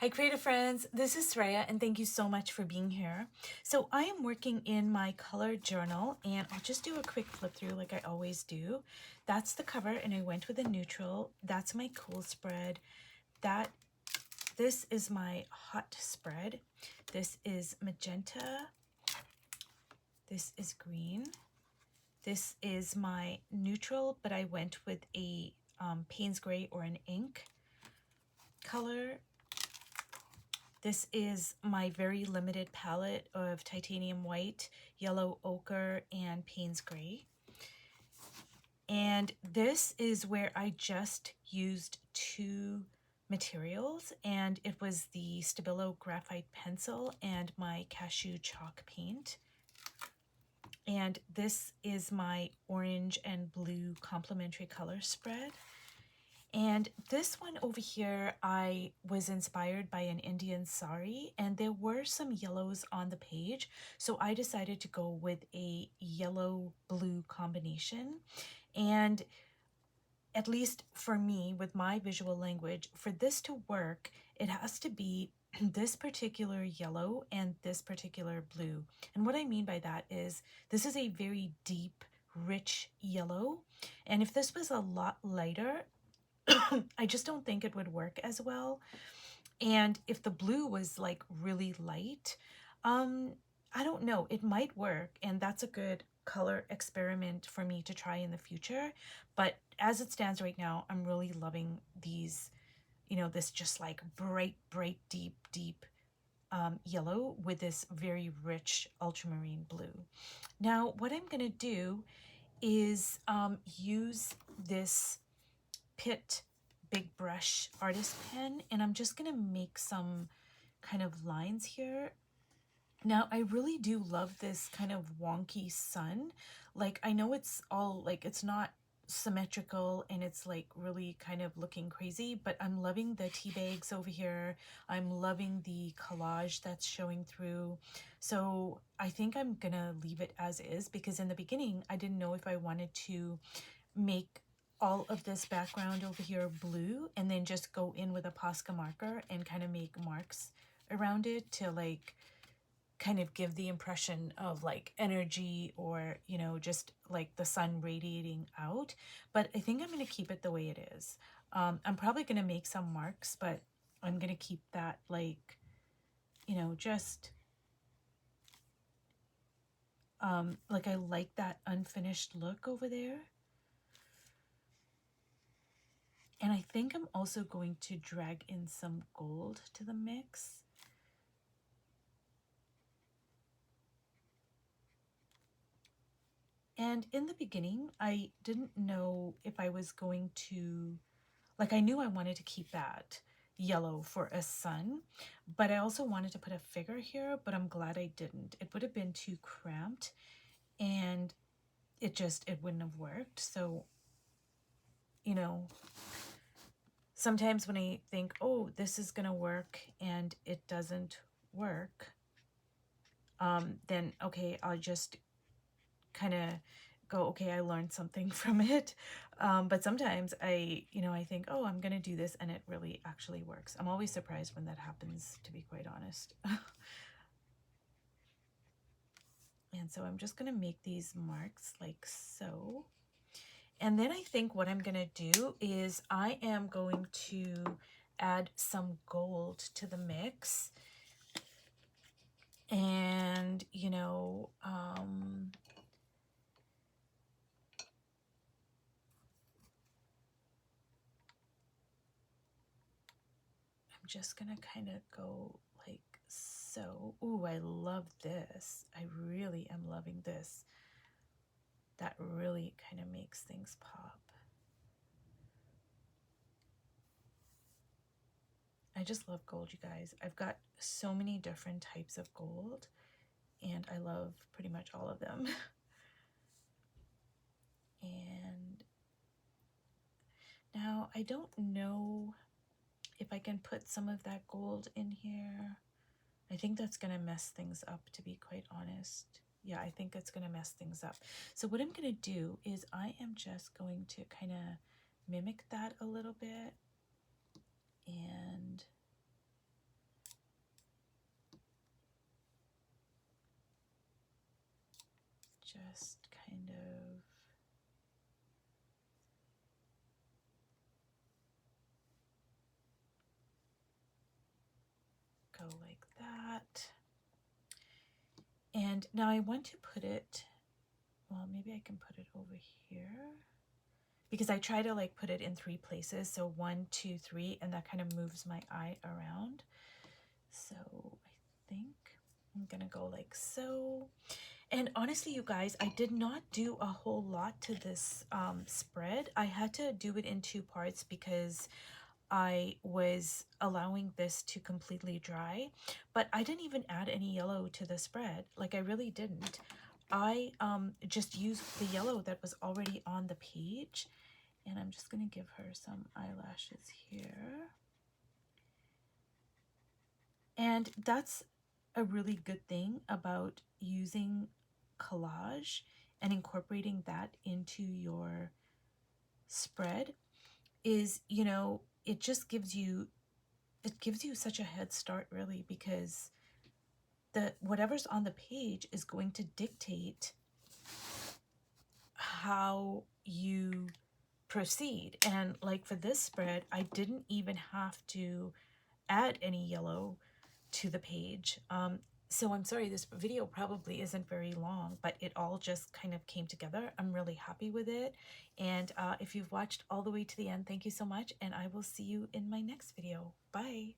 Hi creative friends, this is Sreya and thank you so much for being here. So I am working in my color journal and I'll just do a quick flip through like I always do. That's the cover and I went with a neutral. That's my cool spread. This is my hot spread. This is magenta. This is green. This is my neutral, but I went with a Payne's gray or an ink color. This is my very limited palette of titanium white, yellow ochre, and Payne's gray. And this is where I just used two materials, and it was the Stabilo graphite pencil and my cashew chalk paint. And this is my orange and blue complementary color spread. And this one over here, I was inspired by an Indian sari, and there were some yellows on the page. So I decided to go with a yellow-blue combination. And at least for me, with my visual language, for this to work, it has to be this particular yellow and this particular blue. And what I mean by that is this is a very deep, rich yellow. And if this was a lot lighter, I just don't think it would work as well. And if the blue was like really light, I don't know, it might work. And that's a good color experiment for me to try in the future. But as it stands right now, I'm really loving these, this just like bright, deep yellow with this very rich ultramarine blue. Now, what I'm going to do is use this Pitt big brush artist pen, and I'm just gonna make some kind of lines here. Now I really do love this kind of wonky sun. Like, I know it's all like it's not symmetrical and it's like really kind of looking crazy, but I'm loving the tea bags over here. I'm loving the collage that's showing through. So I think I'm gonna leave it as is, because in the beginning I didn't know if I wanted to make all of this background over here blue and then just go in with a Posca marker and kind of make marks around it to like kind of give the impression of like energy, or just like the sun radiating out. But I think I'm going to keep it the way it is. I'm probably going to make some marks, but I'm going to keep that like just like I like that unfinished look over there. And I think I'm also going to drag in some gold to the mix. And in the beginning, I didn't know if I was going to, like, I knew I wanted to keep that yellow for a sun, but I also wanted to put a figure here, but I'm glad I didn't. It would have been too cramped and it wouldn't have worked. So, sometimes when I think, oh, this is going to work and it doesn't work, then, okay, I'll just kind of go, okay, I learned something from it. But sometimes I think, oh, I'm going to do this, and it really actually works. I'm always surprised when that happens, to be quite honest. And so I'm just going to make these marks like so. And then I think what I'm going to do is I am going to add some gold to the mix. And, I'm just going to kind of go like so. Ooh, I love this. I really am loving this. That really kind of makes things pop. I just love gold, you guys. I've got so many different types of gold, and I love pretty much all of them. And now I don't know if I can put some of that gold in here. I think that's going to mess things up, to be quite honest. Yeah, I think it's going to mess things up. So what I'm going to do is I am just going to kind of mimic that a little bit. And just kind of go like that. And now I want to put it, well, maybe I can put it over here, because I try to like put it in 3 places. So 1, 2, 3, and that kind of moves my eye around. So I think I'm gonna go like so. And honestly, you guys, I did not do a whole lot to this spread. I had to do it in 2 parts because I was allowing this to completely dry, but I didn't even add any yellow to the spread. Like, I really didn't. I just used the yellow that was already on the page, and I'm just gonna give her some eyelashes here. And that's a really good thing about using collage and incorporating that into your spread is, you know, it just gives you such a head start, really, because the whatever's on the page is going to dictate how you proceed. And like for this spread, I didn't even have to add any yellow to the page. So I'm sorry, this video probably isn't very long, but it all just kind of came together. I'm really happy with it. And if you've watched all the way to the end, thank you so much. And I will see you in my next video. Bye.